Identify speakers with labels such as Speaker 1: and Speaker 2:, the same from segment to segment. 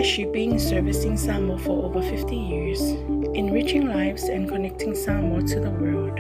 Speaker 1: Shipping servicing Samoa for over 50 years, enriching lives and connecting Samoa to the world.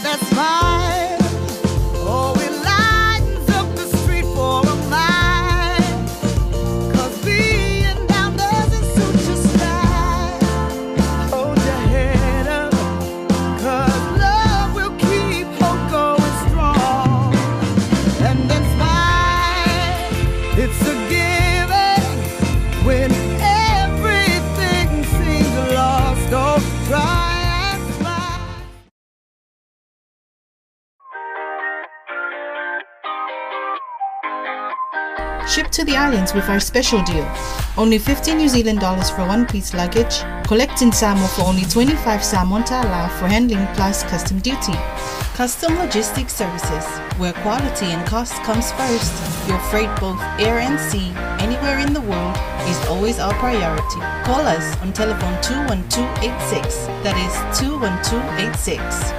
Speaker 2: That smile, oh, it lights up the street for a mile. 'Cause being down doesn't suit your style. Hold your head up, 'cause love will keep hope going strong. And then smile, it's a given when everything seems lost. Don't try.
Speaker 3: Ship to the islands with our special deal. Only 50 New Zealand dollars for one-piece luggage. Collect in Samoa for only 25 Samoan ta'ala for handling plus custom duty. Custom Logistics Services, where quality and cost comes first. Your freight, both air and sea, anywhere in the world, is always our priority. Call us on telephone 21286. That is 21286.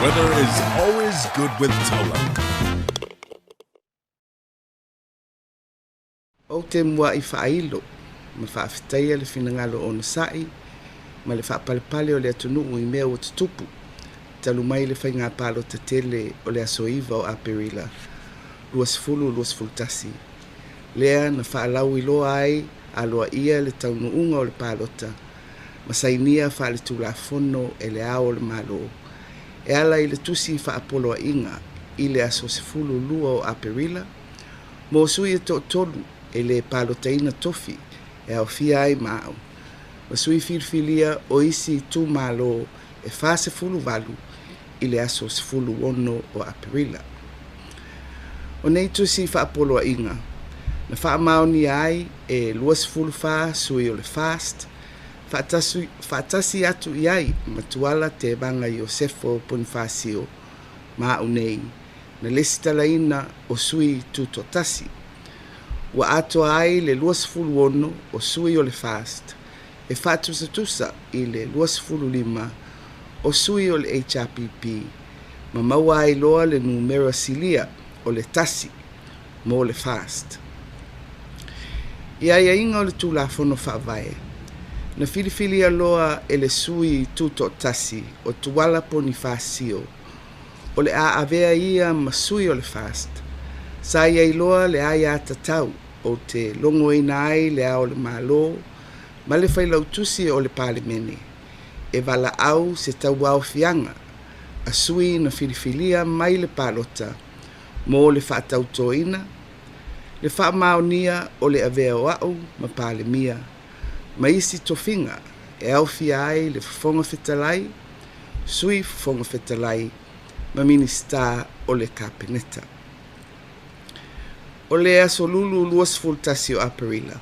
Speaker 4: Weather is always good with Taula.
Speaker 5: O te mua I whailo, ma whaafitaia le finangalo o nasai, ma le whaapalepale o le atunuu I mea o tutupu, talu mai le whainga palo te tele o le asoiva o Aperila, luas fultasi. Lea na whaalau iloa ai, aloa ia le taunuunga o le palota, ma sainia wha le Tulafono e le ao le malo. E ala I le tusi whaapoloa inga, I le aso sefulu lua o Aperila, mo sui e tolu e le palotaina tofi e au fia ai mao. Ma sui filfilia o isi tu malo e fa sefulu valu I le aso sefulu ono o Aperila. O nei tusi whaapoloa inga, na whaamaoni ai e lua sefulu wha sui o le fast, Fatasi atu iai matuala te banga Iosefo Ponifasio ma unei na lesi talaina o sui tutotasi. Wa ato ai le luasfulu ono o sui o le fast e fatu satusa I le luasfulu lima o sui o le HRPP, ma maua ai loa le numero silia o le tasi mo le fast. Ia inga o le tulafono whaavae, na filifilia loa e le sui tuto tasi o tuala poni fasio, o le a avea ia ma sui o le fast, sa ia iloa le aia tatau o te longo ina ai le ao le malo, ma le failautusi o le palemene, e vala au se tau au fianga, a sui na filifilia mai le palota, mo le whaatautoina, le whaamaonia o le avea o au ma palemia, ma isi tofinga e au fia ai le fonga fetalai, sui fonga fetalai, ma minista o le kapeneta. O le aso lulu luas fultasio aparila,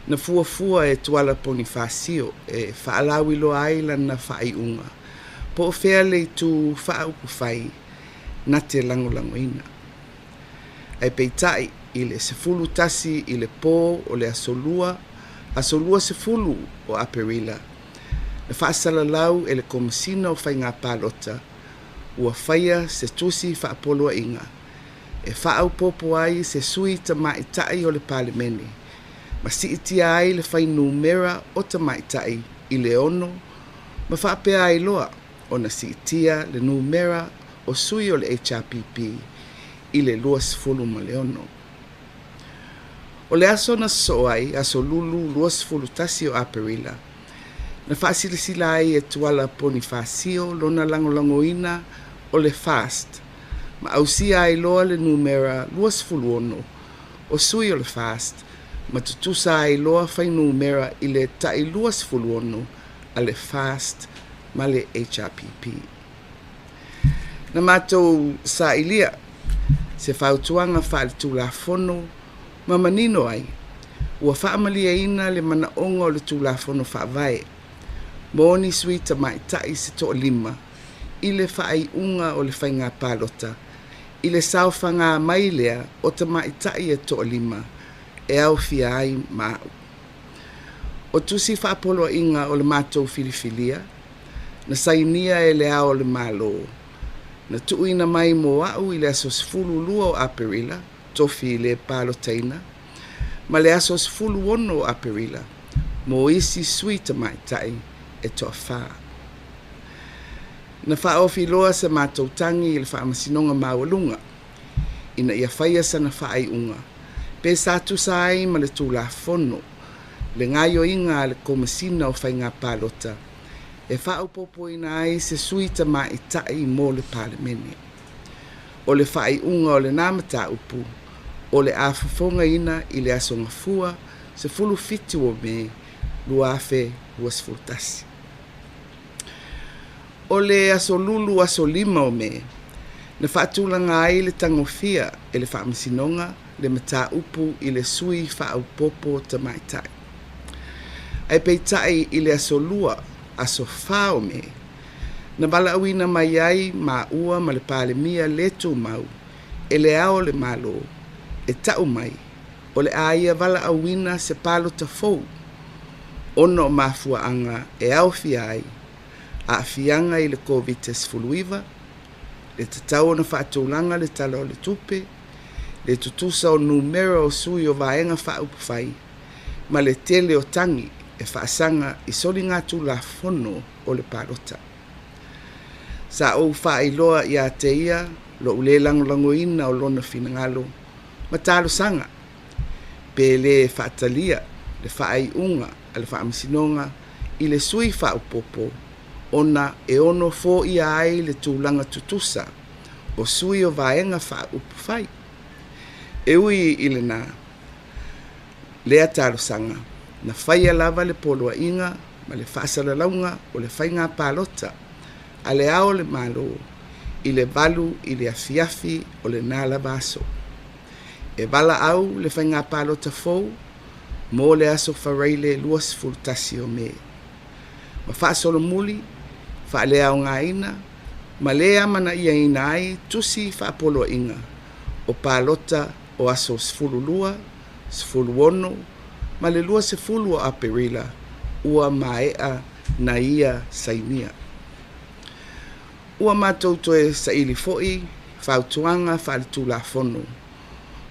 Speaker 5: na fuafua e tuala poni fasio e whaalawi lo aila na whaiunga, po o fea le tu whaupu whai na te langolangoina. Ai peitai i le sefulu tasi i le pō o le asolua sefulu o aparila, na whaasalalau e le komisina o whainga palota, ua whaia se tusi whaapoloa inga, e whaau popo ai se sui ta maitai o le palemene, ma si itia ai le whai numera o ta maitai i le ono, ma whaapea ai loa o na si itia le numera o sui o le HRPP i le luas fulu ma le ono. O le aso na soai, aso lulu luas fulu tasi o aparila, na whaasilisila ai e tuala poni fasio lona langolangoina o le fast, ma ausia ai loa le numera luas fulu ono o sui o le fast, ma tutusa ai loa whai numera i le tai luas fulu ono a le fast ma le HRPP. Na mātou sa ilia, se whautuanga wha le tulafono, ma manino ai, ua whaamalia ina le manaonga o le tulafono whaavae, moni sui ta maitai se to lima, i le whaai unga o le whainga palota, i le sauwhanga mailea o ta maitai e to lima, e au fia ai mau. O tusi whaapolo inga o le mātou filifilia, na sainia e le ao le malo, na tuuina mai mo au i le asos fulu lua o aparila, tofi le palotaina, ma le asos fulu ono o aparila, mo isi sui ta maitai e toa wha. Na whaofi loa sa mātou tangi i le whaamasinonga mawalunga, ina ia whaia sa na whaai unga, pe sa tusai ma le tulafono, le ngaio inga le komisina o whainga palota, e whao popo ina ai se sui ta maitai mo le palemene. O le whaai unga o le namata upu, o le afafonga ina i le asonga fua, se fulu fiti o me, luafe luas fultasi. O le aso lulu aso lima o me, na whaatulanga ai le tangofia e le whaamasinonga, le mata upu i le sui whaau popo ta maitai. Ai peitai i le aso lua, aso whao me, na wala awina mai ai ma ua ma le palemia le tu mau, e le ao le malo, e tau mai, o le aia wala awina se palo ta fou, ono mafua anga e au fiai, a fianga i le COVID-19, le tatau na whaatulanga le tala o le tupe, le tutusa o numero o sui o vaenga whaupufai, ma le tele o tangi e whaasanga i soli ngā tulafono o le palota. Sa o whaailoa i a te ia, lo ule langolangoina o lona finangalo, ma talo sanga, pe le whaatalia, le whaai unga, a le whaamisinonga, i le sui whaupopo, ona e ono fo i ai le tūlanga tutusa, o sui o vaenga whaupufai. E ui i le nā, lea talo sanga, na whaia lava le poloa inga, ma le whaasaralaunga o le whainga palota, a le ao le malo, i le valu i le afiafi o le nala vaso. E vala au le whainga palota fou, mo le aso whareile luas fultasi o me. Ma whaasolo muli, whaalea o ngā ina, ma lea mana ia ina ai tusi whaapoloa inga, o palota o aso sfulu lua, sfulu ono, ma le lua se fulu o aperila, ua maea na ia sainia. ua mātou toe sa ili fo'i, whautuanga whale tulafono.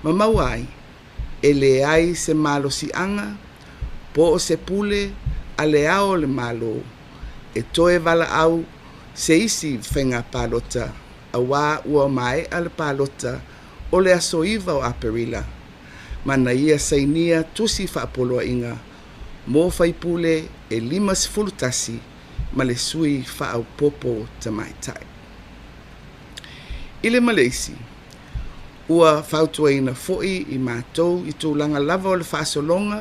Speaker 5: Mamau ai, e le ai se malo si anga, po o se pule, a le ao le malo, e toe vala au, se isi whenga palota, a wā ua mai ale palota, o le aso iwa o aperila. Mana ia sainia tusi whaapoloa inga, mō whaipule e 5 tasi, ma le sui whaau popo tamaitai. Ile Malaysi, ua whautuaina fo'i i mātou i tūlanga lava o le whaasolonga,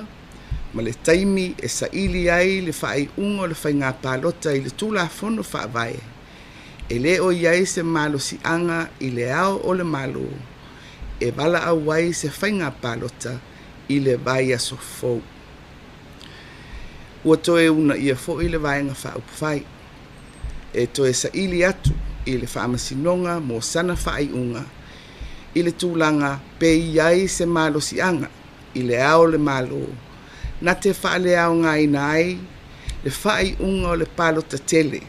Speaker 5: ma le taimi e sa ili ai le whaai ungo le whainga pālota i le Tulafono whaavae. E le o iai se malo si anga i le ao o le malo, e wala au wai se whainga pālota i le vai aso fau. Ua toe una ia fo'i le vaenga whaupwhai, e toe sa ili atu i le whaamasinonga mō sana whaai unga, i le tūlanga pe iai se malo si anga i le ao le malo, na te whaale au ngai nai, le whaai unga o le palota tele,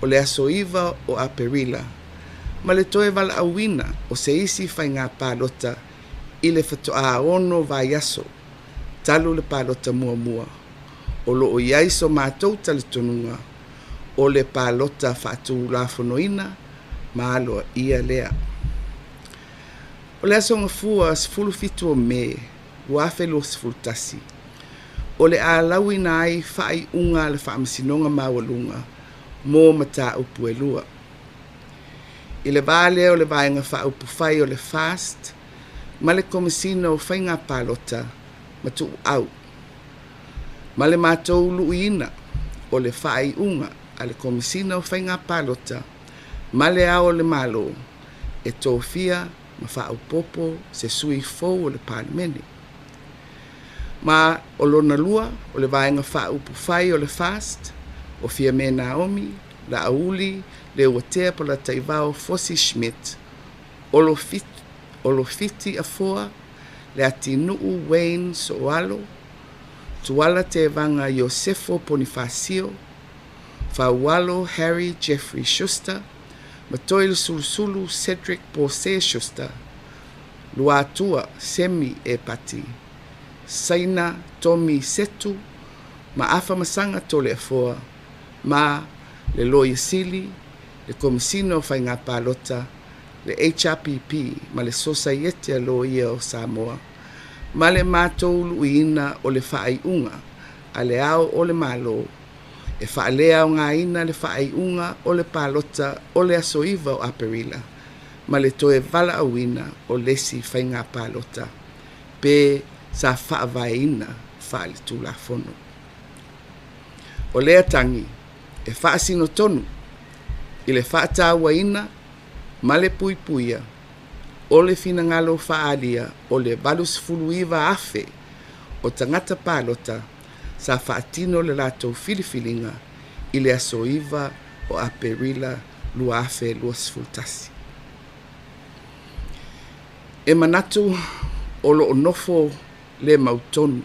Speaker 5: o le aso iwa o aperila, ma le toe wala awina o se isi whainga palota i le whatoa ono vai aso, talu le palota mua mua, o lo o iai so mātou tale tonunga, o le palota Tulafonoina, ma aloa ia lea. O le aso ngafua sifulu fitu o me, uafe lo sifulu tasi, o le a lawina ai whaai unga le whaamasinonga mawalunga, mō mata upu e lua. I le vale o le vaenga whaupu whai o le fast, ma le komisina o whainga palota, matu au. Ma le mātou luina o le whaai unga a le komisina o whainga palota, ma le ao le malo, e tōwhia ma whau popo se sui fōu o le palimene. Ma o lona lua o le vaenga whaupu whai o le fast, o Fiame Naomi, la auli, le uatea po la taivao Fosi Schmidt, o lo fiti a foa, le atinuu Wayne Soalo, tuala te vanga Josefo Bonifacio, Faualo Harry Jeffrey Schuster, Matoil Sulusulu Cedric Bose Schuster, Luatua Semi e Pati, Saina Tommy Setu, Maafa Masanga Tole Afoa, ma le loia sili, le komisino o whainga palota, le HRPP, ma le Society a loia o Samoa, ma le mātou luina o le whaai unga, a le ao o le malo, e whaalea o ngā ina le whaai unga o le palota o le asoiva o aperila, ma le toe vala awina o lesi whainga palota, pe sa whaavaina whaale Tulafono. O lea tangi, e whaasino tonu, i le whaatawaina, ma le puipuia, o le finangalo whaalia, o le valus fuluiva afe, o tangata palota, sa whaatino le lato filifilinga, i le asoiva o aperila luafe luas fultasi. E manatu o lo onofo le mautonu,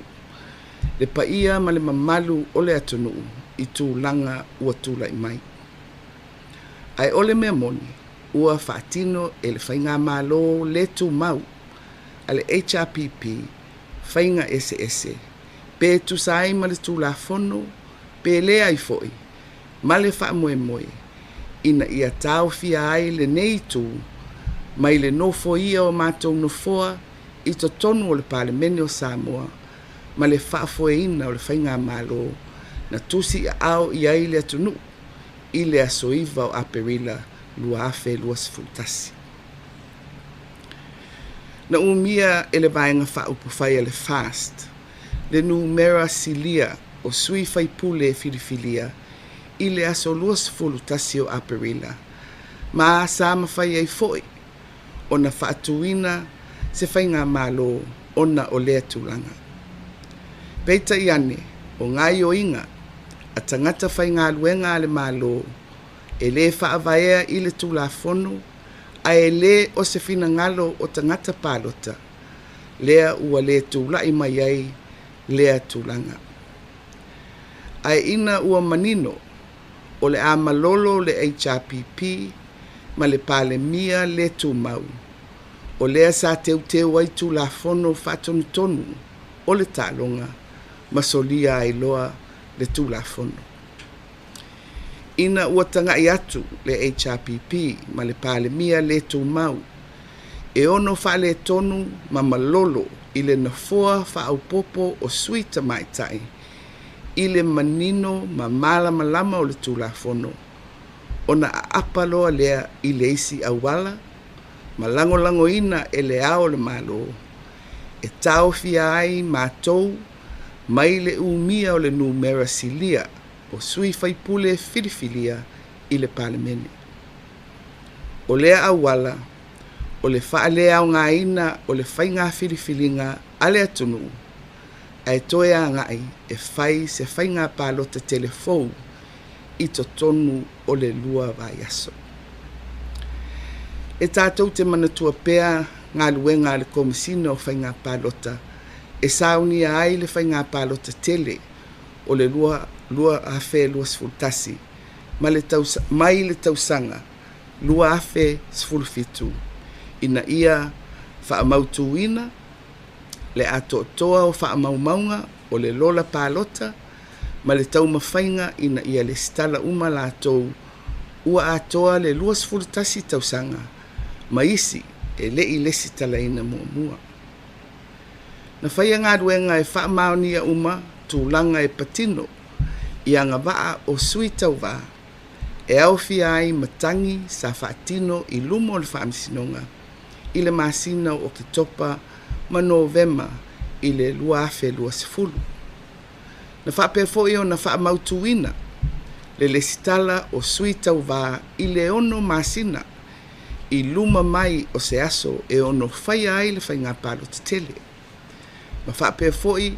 Speaker 5: le paia ma le mamalu o le atunuu, i tūlanga ua tūla i mai. Ai ole mea moni, ua whaatino e le whainga malo le tū mau, a le HRPP, whainga ese, pe tu sai ma le Tulafono, pe le ai foi, ma le wha moe, ina ia tau fia ai le nei tū, mai le nofo ia o mātou nofoa, i to tonu o le palemene o Samoa, ma le wha foeina o le whainga malo, na tusi au i ai le atunu, i le asoiva o aperila luafe luas fultasi. Na umia e le vaenga whaupu whai le fast, le numera silia o sui whaipule filifilia, i le aso luas fultasi o aperila, ma sa mawhai ai foi, o na whaatuina se whainga malo ona o lea tūlanga. Peita i ane, o ngai o inga, a tangata whainga luenga le malo, e le whaavaea i le Tulafono, a e le o se fina ngalo o tangata palota, lea ua le tūlai mai ai, lea tūlanga. A e ina ua manino, o le a malolo le HRPP, ma le palemia le tumau. O lea sa teu ai tulafono whatonutonu o le talonga ma solia ai loa le tulafono. Ina ua tangai atu le HRPP ma le palemia le tumau. E ono wha le tonu ma malolo i le nafua wha au popo o suita maitai. I le manino ma malama o le tulafono. Ona a apaloa lea i le isi awala. Ma lango ina e le ao le malo. E tau fia ai mātou mai le umia o le numera silia o sui faipule filifilia i le palemene. O lea awala, o le faa lea o ngā ina o le fai ngā filifilinga ale atunu, ai toe a ngai e fai se fai ngā palota telefou i to tonu o le lua vai aso. E tātou te manatua pea ngā luenga le komisina o fai ngā palota, e saunia ai le fai ngā palota tele o le lua afe lua sfultasi, mai le tausanga, lua afe sfulfitu, ina ia whaamautuina, le atoa o whaamaumaunga o le lola palota, ma le taumawhainga ina ia le stala uma lātou, ua atoa le lua sfultasi tausanga, ma isi e lei lesi talaina mua. Na whaia ngā ruenga e whaamaunia uma, tūlanga e patino, i anga waa o sui tau wā, e au fia ai matangi sa whaatino i lumo le whaamisinonga, i le masina o ki topa ma Novema i le lua afe lua sefulu. Na whaapefo i o na whaamautuina, le lesitala o sui tau wā i le ono masina, i luma mai o se aso e ono whaia ai le whai ngā palo te tele. Ma whaapefo i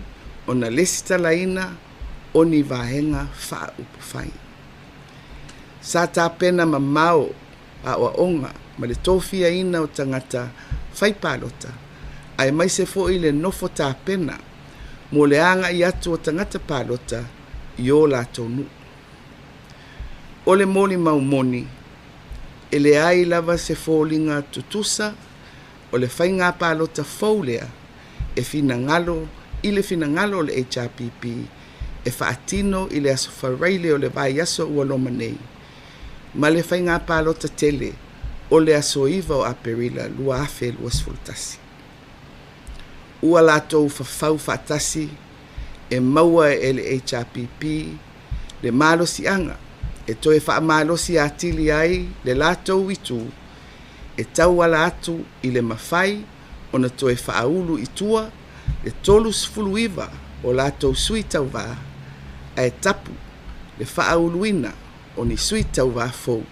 Speaker 5: o na lesitala ina o ni vahenga wha upu whai. Sa tā pena ma mao a oa onga ma le tōwhia ina o tangata whai palota, ai mai se fo i le nofo tā pena mo le anga i atu o tangata palota i o la tonu. O le moni maumoni, e le ai lava se fōlinga tutusa o le whai ngā palota fōlea e fina ngalo i le fina ngalo le HRPP e whaatino i le aso whareile o le vai aso ua loma nei. Ma le whai ngā palota tele o le aso iwa o aperila lua afe lua sfultasi. Ua lātou whawhau whaatasi e maua e le HRPP le malosi anga e toe wha malosi atili ai le lātou itu e tau ala atu i le mawhai o na toe wha aulu itua le tolu sfulu iwa o lātou sui tau wā a e tapu le wha auluina o ni sui tau wā fou.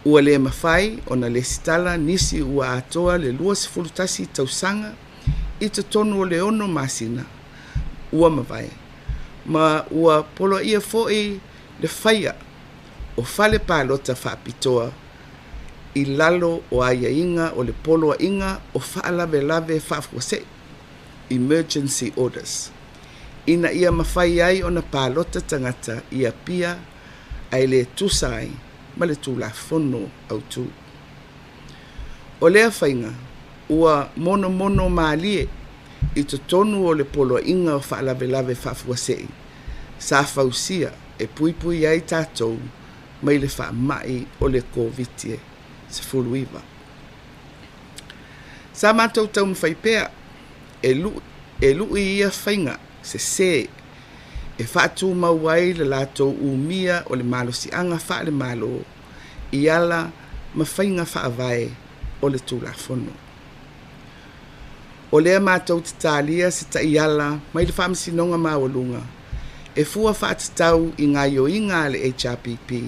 Speaker 5: Ua le mawhai o na le sitala nisi ua atoa le lua sfulutasi tau sanga i te tonu o le ono masina ua mawai. Ma ua polo ia foi le whaia o whale pālota whaapitoa i lalo o aia inga o le polo inga o whaalave whaafuase emergency orders. Ina ia mawhai ai o na pālota tangata ia pia ai le tusai ma le tulafono au tu. O lea whainga ua mono maalie i te tonu o le polo inga o whaalave whaafuase sa fausia e pui ai tātou mai le whaamai o le COVID-19 se fuluiva. Sa mātou tau mwhaipea e lu i ia whainga se e whaatu mauai le lātou umia o le malo si anga wha le malo i ala ma whainga whaavae o le tulafono. O lea mātou te tālia se ta i ala mai le whaamsinonga mawalunga e fua whaatatau i ngā yoinga le HRPP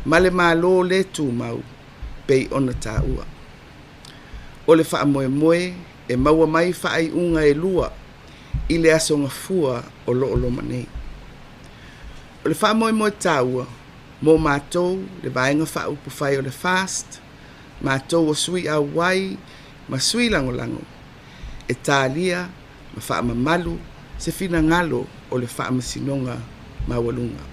Speaker 5: ma le malo le tūmau pei ona tā ua. O le whaamoe e maua mai whaai unga e lua i le asonga fua o lo manei. O le whaamoe tā ua mō mātou le vaenga whaupu whai o le fast, mātou o sui au wai ma sui langolango e tālia ma whaamamalu se fina ngalo o le whaamasinonga mawalunga.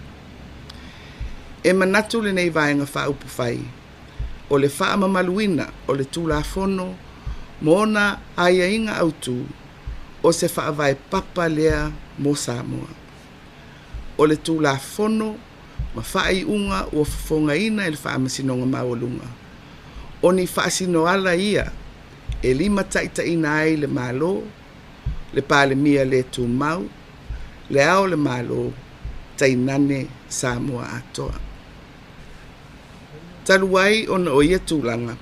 Speaker 5: E manatu le nei vaenga whaupu whai, o le whaamamaluina o le Tulafono mo ona aiainga autu o se whaavai papa lea mo Samoa. O le Tulafono ma whaaiunga ua whafongaina e le whaamasinonga mawalunga. O ni whaasinoala ia e 5 taitaina ai le malo, le pale mia le tūmau, le ao le malo tainane Samoa atoa. Taluai ona o ia tūlanga,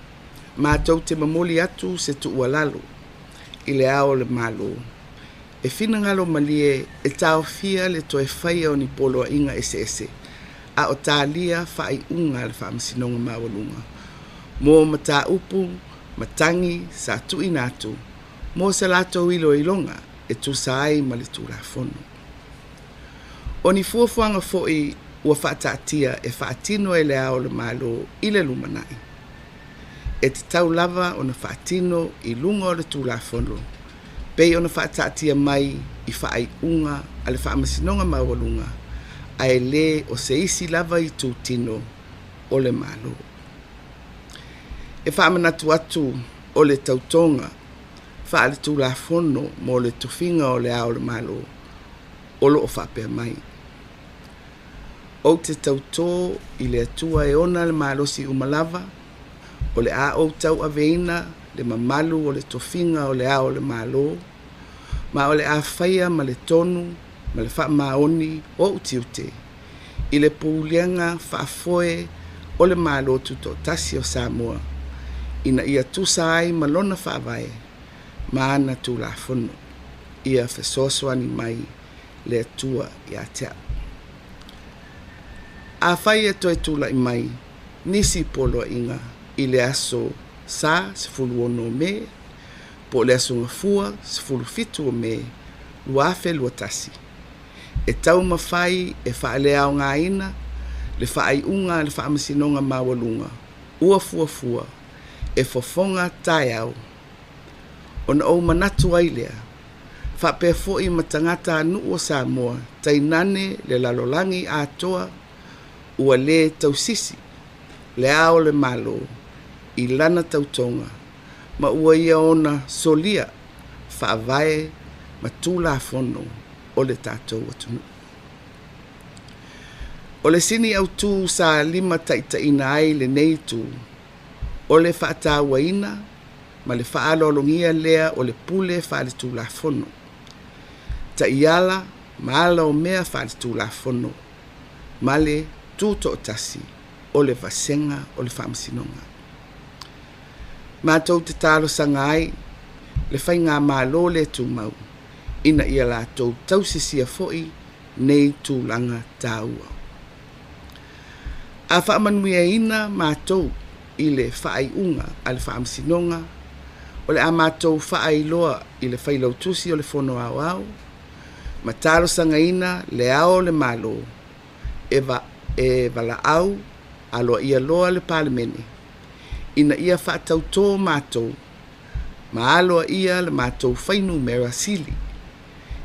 Speaker 5: mātou te mamoli atu se tuualalu i le ao le malo. E whina ngalo malie e tau fia le toe whaia o ni poloa inga ese, a o tālia whai unga le whaamasinonga mawalunga. Mō mata upu, matangi, sa tui natu, mō se lato ilo ilonga e tu sai ma le Tulafono. O ni fuafuanga foi ua whaatatia e whaatino e le ao le malo i le lumanai. E te tau lava o na whaatino i lunga o le Tulafono, pei o na whaatatia mai i whaai unga a le whaamasinonga mawalunga, a e le o se isi lava i tūtino o le malo. E whaamanatu atu o le tautonga, wha le Tulafono mo le tufinga o le ao le malo, o lo o whapea mai. O te tautō i le atua e ona le malosi umalava, o le a o tau aveina, le mamalu o le tufinga o le ao le malo, ma o le a whaia ma le tonu, ma le wha maoni o utiute, i le pūlianga whaafoe o le malo tuto tasi o Samoa, ina ia tusa ai malona whaavae, ma ana Tulafono, ia whesoswani mai le atua i atea. A whai e toi tula i mai, nisi polo inga i le aso sa se fulu ono me, po le aso ngafua se fulu fitu o me, luafe luatasi. E tau mawhai e whaale au ngā ina, le whaai unga le whaamasinonga mawalunga, ua fua, e fofonga tai au. Ona o manatu ailea, whapea foi matangata anu o Samoa, tainane le lalolangi atoa, ua le tausisi, le ao le malo, i lana tautonga, ma ua ia ona solia, whaavae, ma Tulafono, o le tātou atunu. O le sini au tū sa 5 taitaina ai le neitu, o le whaatawaina, ma le whaalolongia lea o le pule wha le Tulafono. Ta iala, ma ala o mea wha le Tulafono, ma le tūto tasi, o le vasenga o le whaamasinonga. Mātou te tālo sanga ai, le whai ngā mālo le tūmau, ina ia lātou tausisia foi nei tūlanga tāua. A whaamanuia ina mātou i le whaaiunga a le whaamasinonga, o le a mātou whaailoa i le whailautusi o le fono au au, ma tālo sanga ina le ao le malo, e wala au, aloa ia loa le palemene, ina ia whaatautō mātou, ma aloa ia le mātou whainu mera sili,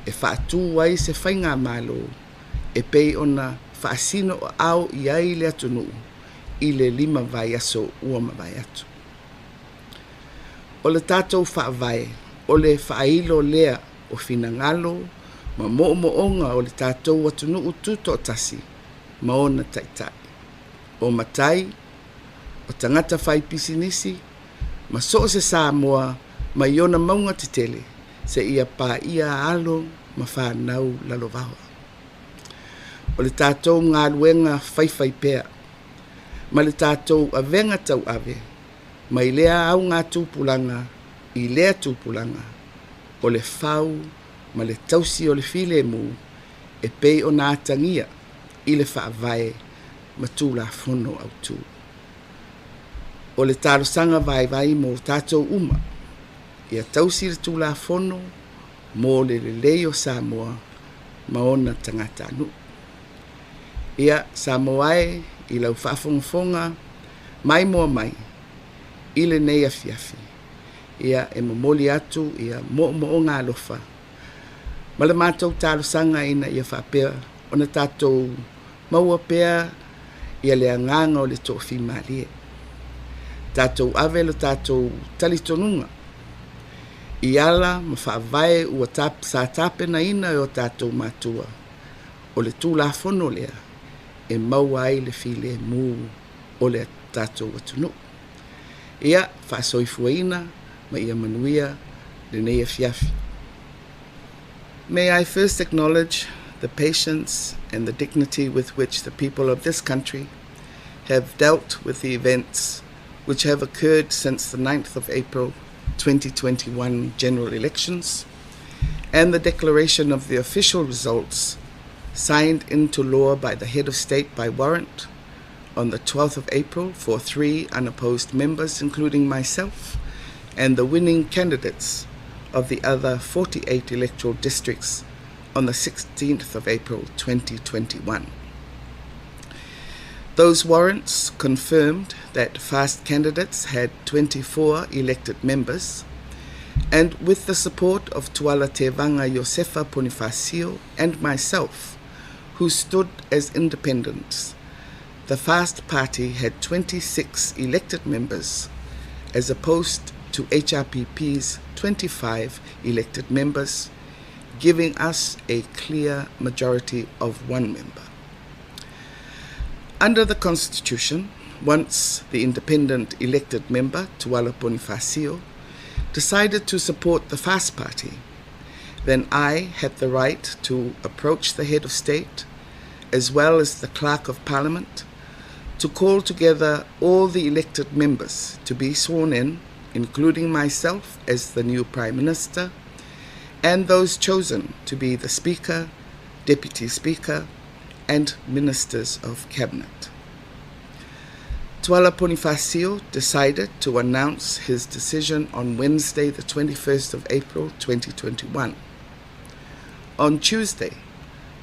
Speaker 5: e whaatū ai se whainga malo, e pei ona whaasino o au i ai le atunu, i le 5 vai aso ua mawai atu. O le tātou whaavae, o le whaailo lea o finangalo, ma moonga o le tātou atunu ututo tasi, ma ona taitai. O matai, o tangata whai pisinisi, ma so se Samoa, ma iona maunga te tele, se ia pā ia alo, ma whanau lalovawa. O le tātou ngā luenga whaiwhai pēr, ma le tātou avenga tau ave, ma i lea au ngā tūpulanga, i lea tūpulanga, o le whau, ma le tausi o le file mu, e pei o nā tangia, i le whaavae, ma Tulafono au tū. O le tālo sanga vai mo tātou uma, ia tausi le Tulafono, mo le leo Samoa, ma ona tangata anu. Ia Samoae, i lau whaafonga, mai mua mai, i le nei afiafi. Ia e momoli atu, ia mo ngā lofa. Ma le mātou tālo sanga ina ia whapea, ona tātou maua pea, ia le anganga o le tofi malie. Tātou ave lo tātou talitonunga. I ala ma whaavae ua sa tāpena ina o tātou mātua. O le tulafono lea, e maua ai le file mū o le tātou atunu. Ia whaasoifuaina ma ia manuia le nei fiafi. May I first acknowledge the patience and the dignity with which the people of this country have dealt with the events which have occurred since the 9th of April 2021 general elections and the declaration of the official results signed into law by the head of state by warrant on the 12th of April for 3 unopposed members, including myself, and the winning candidates of the other 48 electoral districts on the 16th of April 2021. Those warrants confirmed that FAST candidates had 24 elected members, and with the support of Tuala Tevanga Josefa Bonifacio and myself, who stood as independents, the FAST party had 26 elected members, as opposed to HRPP's 25 elected members, giving us a clear majority of 1 member. Under the Constitution, once the independent elected member, Tuala Bonifacio, decided to support the FAST party, then I had the right to approach the head of state, as well as the clerk of parliament, to call together all the elected members to be sworn in, including myself as the new Prime Minister, and those chosen to be the Speaker, Deputy Speaker, and Ministers of Cabinet. Tuala Bonifacio decided to announce his decision on Wednesday, the 21st of April 2021. On Tuesday,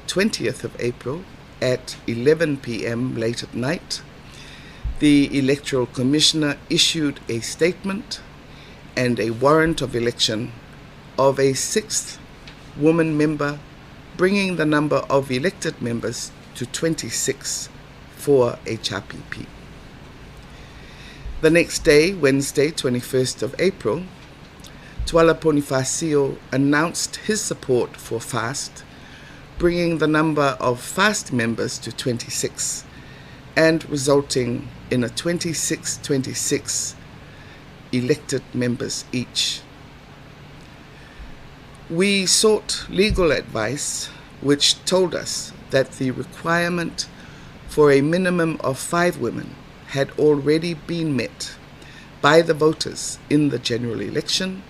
Speaker 5: 20th of April, at 11 p.m. late at night, the Electoral Commissioner issued a statement and a warrant of election of a 6th woman member, bringing the number of elected members to 26 for HRPP. The next day, Wednesday, 21st of April, Tuala Bonifacio announced his support for FAST, bringing the number of FAST members to 26 and resulting in a 26 elected members each. We sought legal advice which told us that the requirement for a minimum of 5 women had already been met by the voters in the general election,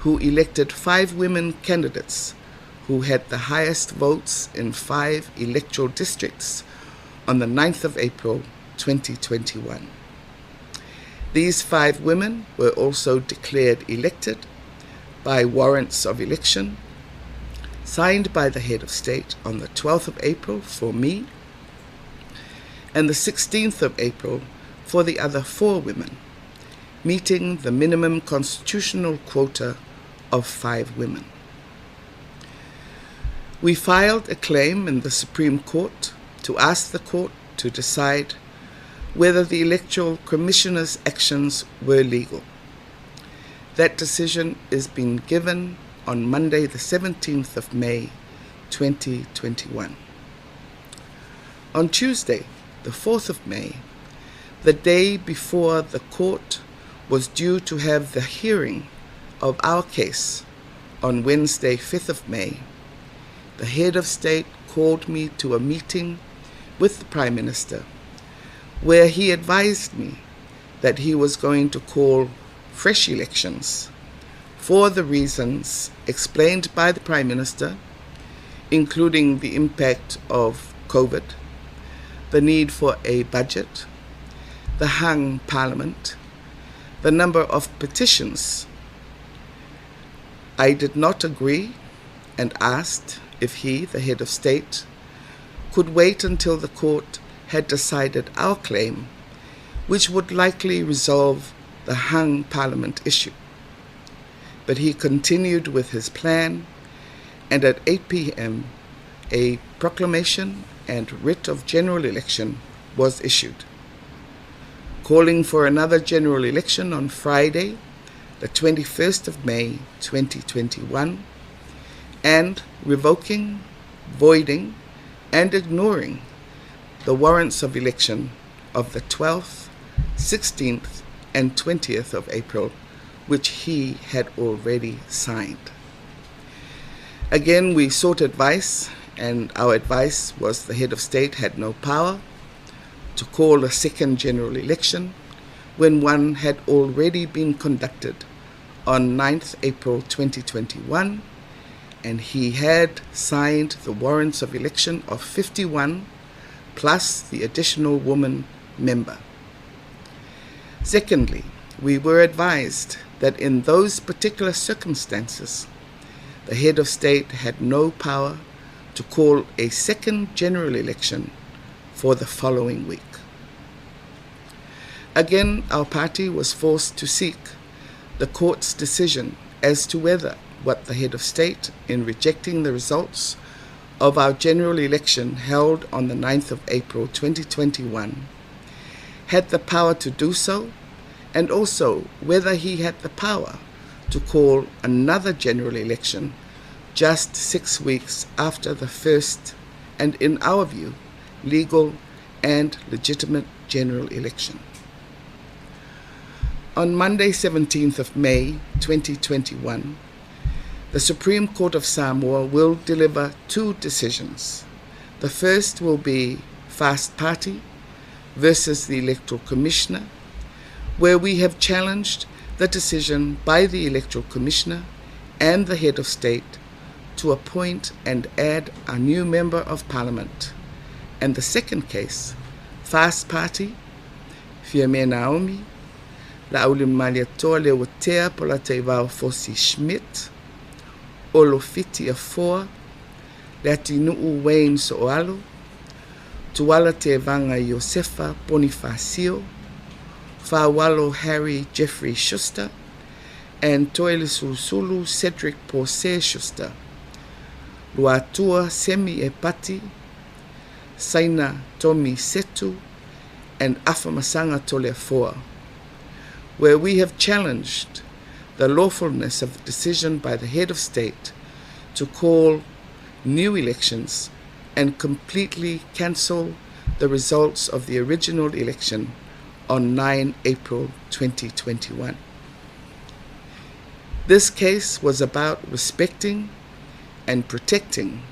Speaker 5: who elected 5 women candidates who had the highest votes in 5 electoral districts on the 9th of April 2021. These 5 women were also declared elected by warrants of election signed by the head of state on the 12th of April for me and the 16th of April for the other 4 women, meeting the minimum constitutional quota of 5 women. We filed a claim in the Supreme Court to ask the court to decide whether the Electoral Commissioner's actions were legal. That decision is being given on Monday, the 17th of May, 2021. On Tuesday, the 4th of May, the day before the court was due to have the hearing of our case on Wednesday, 5th of May, the head of state called me to a meeting with the Prime Minister, where he advised me that he was going to call fresh elections for the reasons explained by the Prime Minister, including the impact of COVID, the need for a budget, the hung parliament, the number of petitions. I did not agree and asked if he, the head of state, could wait until the court had decided our claim, which would likely resolve the hung parliament issue. But he continued with his plan, and at 8 p.m. a proclamation and writ of general election was issued. calling for another general election on Friday, the 21st of May 2021, and revoking, voiding, and ignoring the warrants of election of the 12th, 16th, and 20th of April, which he had already signed. Again, we sought advice, and our advice was the head of state had no power to call a second general election when one had already been conducted on 9th April 2021, and he had signed the warrants of election of 51 plus the additional woman member. Secondly, we were advised that in those particular circumstances, the head of state had no power to call a second general election for the following week. Again, our party was forced to seek the court's decision as to whether what the head of state, in rejecting the results of our general election held on the 9th of April 2021, had the power to do so, and also whether he had the power to call another general election just 6 weeks after the first, and in our view, legal and legitimate general election. On Monday, 17th of May 2021, the Supreme Court of Samoa will deliver two decisions. The first will be Fast Party versus the Electoral Commissioner, where we have challenged the decision by the Electoral Commissioner and the head of state to appoint and add a new member of Parliament. And the second case, Fast Party, Fiame Naomi, Lauli toa le watea pola te vau Fosi Schmidt, Olofiti Afoa, le atinuu Wayne Soalo, Tuala te vanga Josefa Bonifacio, Fawalo Harry Jeffrey Schuster, and Toile Susulu Cedric Porce Schuster, Luatua Semi Epati, Saina Tomi Setu, and Afamasanga Tulafono, where we have challenged the lawfulness of the decision by the head of state to call new elections and completely cancel the results of the original election on 9 April 2021. This case was about respecting and protecting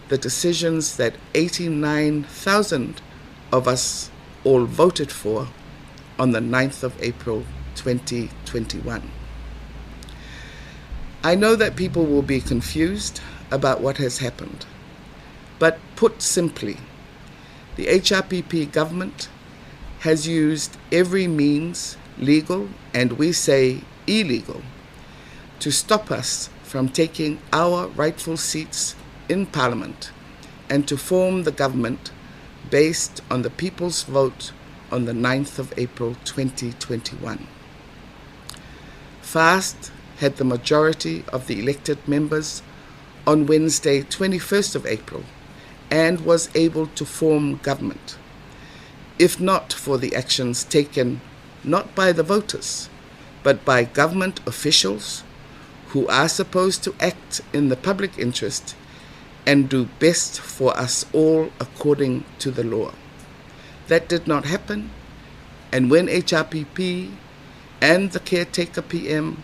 Speaker 5: the decisions that 89,000 of us all voted for on the 9th of April 2021. I know that people will be confused about what has happened, but put simply, the HRPP government has used every means, legal and we say illegal, to stop us from taking our rightful seats in Parliament and to form the government based on the people's vote on the 9th of April 2021. Fast had the majority of the elected members on Wednesday, 21st of April, and was able to form government, if not for the actions taken not by the voters, but by government officials who are supposed to act in the public interest and do best for us all according to the law. That did not happen, and when HRPP and the Caretaker PM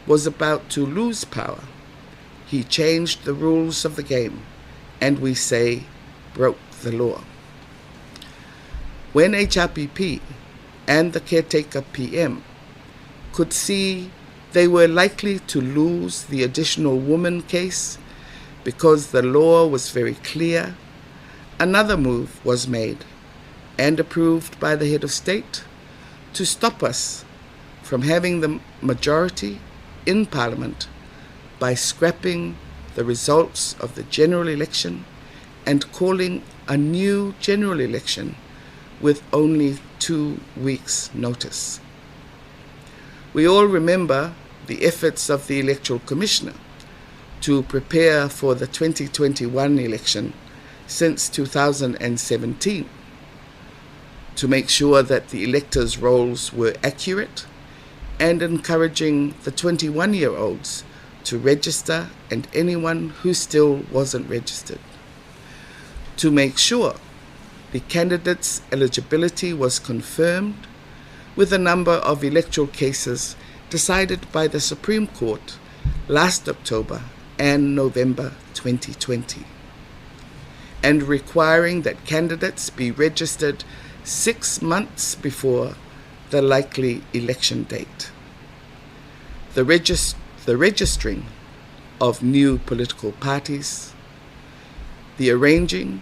Speaker 5: was about to lose power, he changed the rules of the game, and we say broke the law. When HRPP and the Caretaker PM could see they were likely to lose the additional woman case because the law was very clear, another move was made and approved by the head of state to stop us from having the majority in Parliament by scrapping the results of the general election and calling a new general election with only 2 weeks' notice. We all remember the efforts of the Electoral Commissioner to prepare for the 2021 election since 2017. to make sure that the electors' rolls were accurate, and encouraging the 21-year-olds to register and anyone who still wasn't registered. To make sure the candidates' eligibility was confirmed with a number of electoral cases decided by the Supreme Court last October and November 2020, and requiring that candidates be registered 6 months before the likely election date. The registering of new political parties, the arranging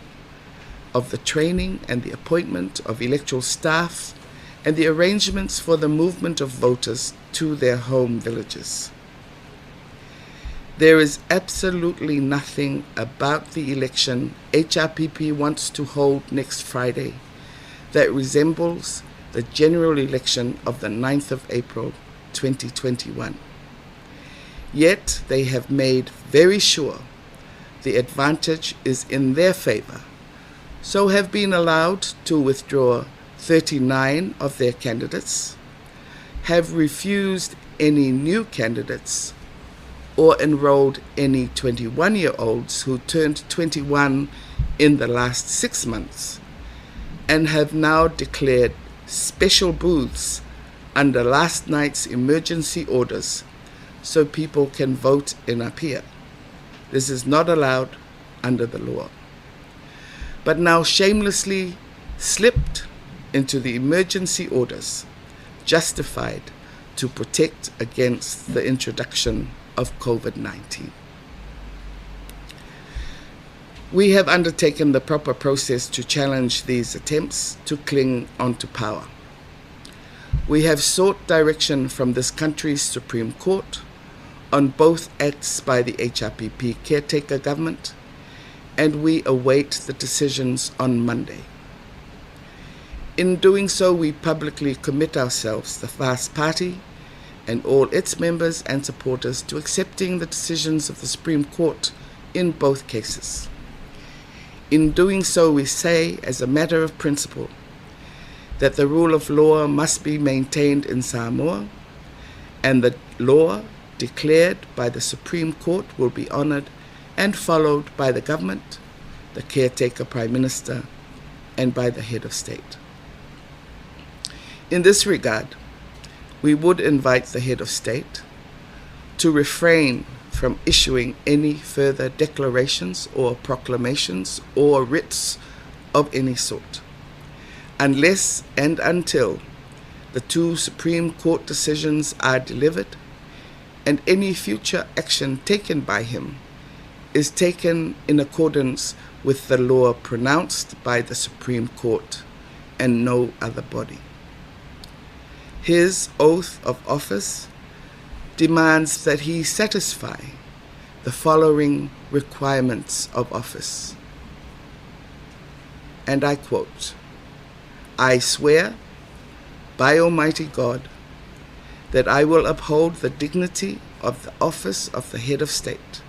Speaker 5: of the training and the appointment of electoral staff, and the arrangements for the movement of voters to their home villages. There is absolutely nothing about the election HRPP wants to hold next Friday that resembles the general election of the 9th of April 2021. Yet they have made very sure the advantage is in their favor, so have been allowed to withdraw 39 of their candidates, have refused any new candidates, or enrolled any 21-year-olds who turned 21 in the last 6 months, and have now declared special booths under last night's emergency orders so people can vote in Apia. This is not allowed under the law. But now shamelessly slipped into the emergency orders justified to protect against the introduction of COVID-19. We have undertaken the proper process to challenge these attempts to cling onto power. We have sought direction from this country's Supreme Court on both acts by the HRPP Caretaker government, and we await the decisions on Monday. In doing so, we publicly commit ourselves, the FAST Party, and all its members and supporters to accepting the decisions of the Supreme Court in both cases. In doing so, we say, as a matter of principle, that the rule of law must be maintained in Samoa, and the law declared by the Supreme Court will be honored and followed by the government, the caretaker Prime Minister, and by the head of state. In this regard, we would invite the head of state to refrain from issuing any further declarations or proclamations or writs of any sort, unless and until the 2 Supreme Court decisions are delivered and any future action taken by him is taken in accordance with the law pronounced by the Supreme Court and no other body. His oath of office demands that he satisfy the following requirements of office. And I quote, "I swear by Almighty God that I will uphold the dignity of the office of the head of state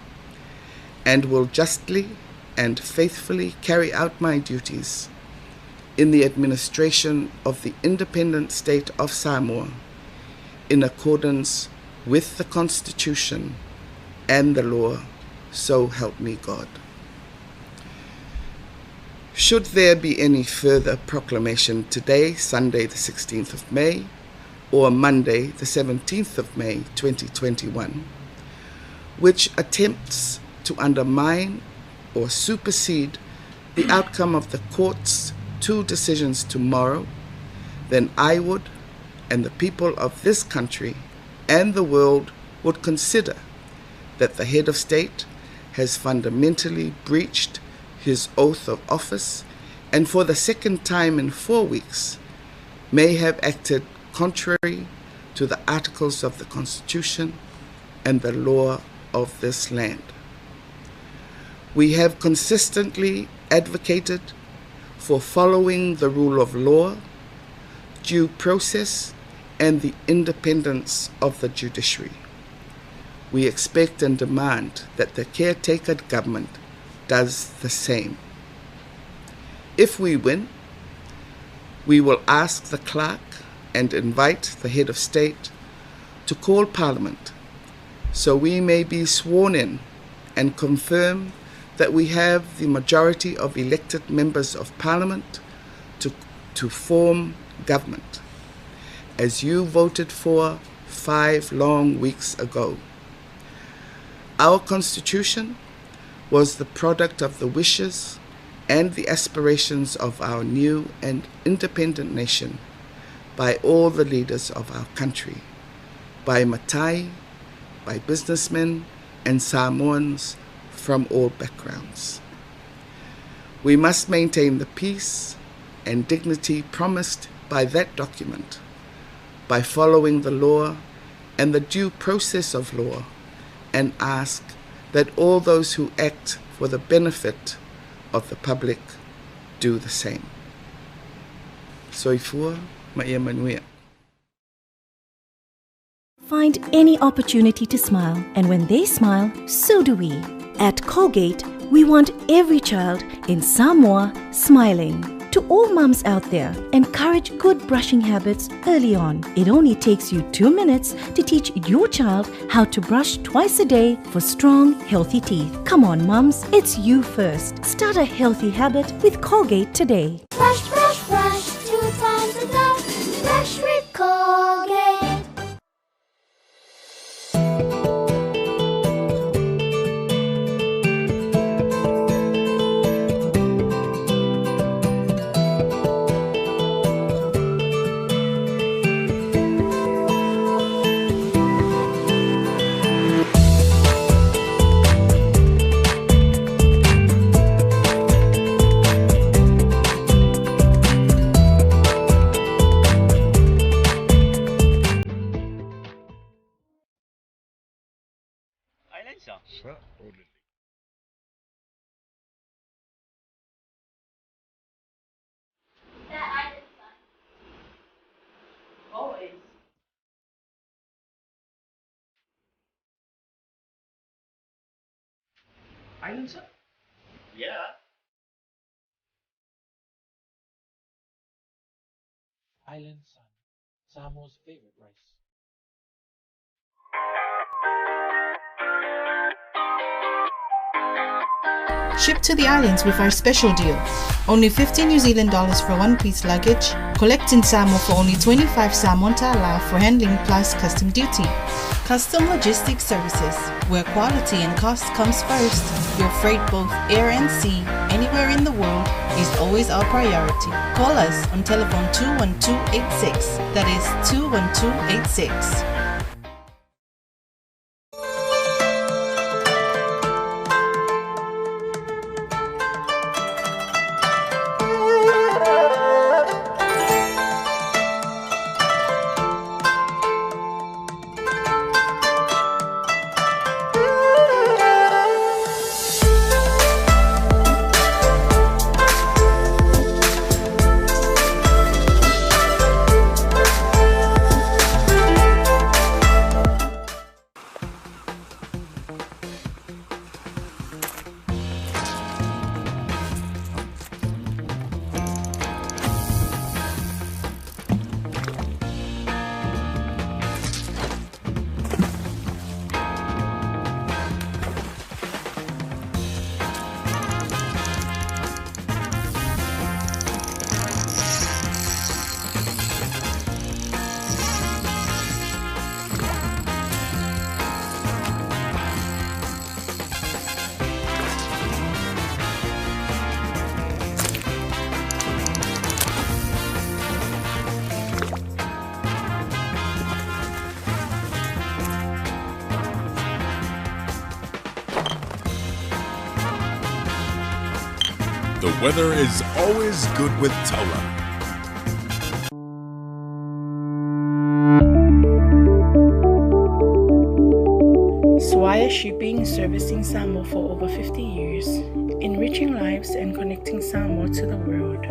Speaker 5: and will justly and faithfully carry out my duties in the administration of the independent state of Samoa in accordance with the Constitution and the law, so help me God." Should there be any further proclamation today, Sunday the 16th of May, or Monday the 17th of May 2021, which attempts to undermine or supersede the outcome of the court's 2 decisions tomorrow, then I would, and the people of this country and the world would consider that the head of state has fundamentally breached his oath of office, and for the second time in 4 weeks may have acted contrary to the articles of the Constitution and the law of this land. We have consistently advocated for following the rule of law, due process, and the independence of the judiciary. We expect and demand that the caretaker government does the same. If we win, We will ask the clerk and invite the head of state to call Parliament so we may be sworn in and confirm that we have the majority of elected members of Parliament to form government, as you voted for 5 long weeks ago. Our Constitution was the product of the wishes and the aspirations of our new and independent nation by all the leaders of our country, by Matai, by businessmen and Samoans from all backgrounds. We must maintain the peace and dignity promised by that document by following the law and the due process of law, and ask that all those who act for the benefit of the public do the same. Soifua Maia Manuia.
Speaker 6: Find any opportunity to smile, and when they smile, so do we. At Colgate, we want every child in Samoa smiling. To all mums out there, encourage good brushing habits early on. It only takes you 2 minutes to teach your child how to brush twice a day for strong, healthy teeth. Come on, mums, it's you first. Start a healthy habit with Colgate today.
Speaker 7: Brush, brush, brush, 2 times a day. Brush with Colgate.
Speaker 8: Island Sun? Yeah. Island Sun, Samoa's favorite rice.
Speaker 3: Ship to the islands with our special deal. Only 50 New Zealand dollars for one-piece luggage. Collect in Samoa for only 25 Samoan ta'ala for handling plus custom duty. Custom Logistics Services, where quality and cost comes first. Your freight, both air and sea, anywhere in the world, is always our priority. Call us on telephone 21286. That is 21286.
Speaker 4: The weather is always good with Taula.
Speaker 1: Swire Shipping, servicing Samoa for over 50 years, enriching lives and connecting Samoa to the world.